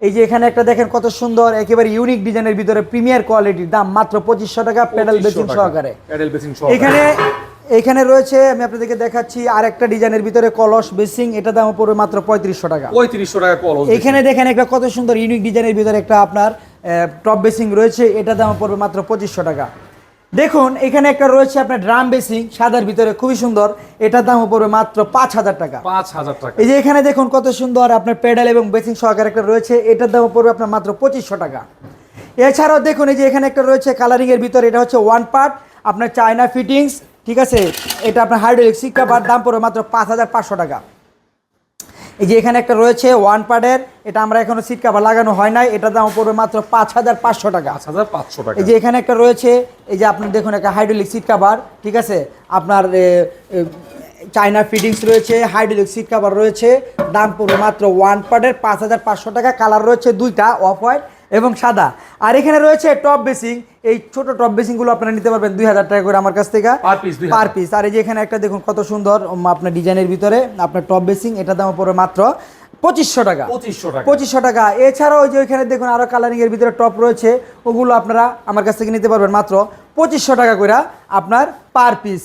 এই যে এখানে একটা দেখেন কত সুন্দর একেবারে ইউনিক ডিজাইনের ভিতরে প্রিমিয়ার কোয়ালিটির, দাম মাত্র 2500 টাকা প্যাডেল বেসিং সহকারে। প্যাডেল বেসিং সহকারে এখানে এখানে রয়েছে, আমি আপনাদেরকে দেখাচ্ছি আরেকটা ডিজাইনের ভিতরে কলস বেসিং, এটা দাম পড়বে মাত্র 3500 টাকা। 3500 টাকা কলস। এখানে দেখেন একটা কত সুন্দর ইউনিক ডিজাইনের ভিতরে একটা আপনার টপ বেসিং রয়েছে, এটা দাম পড়বে মাত্র 2500 টাকা। দেখুন এখানে একটা রয়েছে আপনার ড্রাম বেসিং সাদার ভিতরে, খুবই সুন্দর, এটার দাম পড়বে মাত্র 5000 টাকা। 5000 টাকা। এই যে এখানে দেখুন কত সুন্দর আপনার প্যাডেল এবং বেসিং সহকারে একটা রয়েছে, এটার দাম পড়বে আপনার মাত্র 2500 টাকা। এছাড়াও দেখুন এই যে এখানে একটা রয়েছে কালারিং এর ভিতরে, এটা হচ্ছে ওয়ান পার্ট আপনার চায়না ফিটিংস, ঠিক আছে, এটা আপনার হাইড্রোলিক সিট কভার, দাম পড়বে মাত্র 5500 টাকা। এই যে এখানে একটা রয়েছে ওয়ান পার্টের, এটা আমরা এখনো সিট কভার লাগানো হয় নাই, এটার দাম পড়বে মাত্র 5500 টাকা। 5500 টাকা। এই যে এখানে একটা রয়েছে, এই যে আপনি দেখুন একটা হাইড্রোলিক সিট কভার, ঠিক আছে, আপনার চায়না ফিটিংস রয়েছে, হাইড্রোলিক সিট কভার রয়েছে, দাম পড়বে মাত্র ওয়ান পার্টের 5500 টাকা। কালার রয়েছে দুইটা, অফ হোয়াইট এবং সাদা। আর এখানে রয়েছে টপ বেসিং, এই ছোট টপ বেসিংগুলো আপনারা নিতে পারবেন 2000 টাকা করে আমার কাছ থেকে পার পিস। আর এই যে এখানে একটা দেখুন কত সুন্দর আপনার ডিজাইনের ভিতরে আপনার টপ বেসিং, এটা দাম পড়বে মাত্র 2500 টাকা। 2500 টাকা। এছাড়াও ওই যে ওইখানে দেখুন আরো কালারিং এর ভিতরে টপ রয়েছে, ওগুলো আপনারা আমার কাছ থেকে নিতে পারবেন মাত্র 2500 টাকা করে আপনার পার পিস।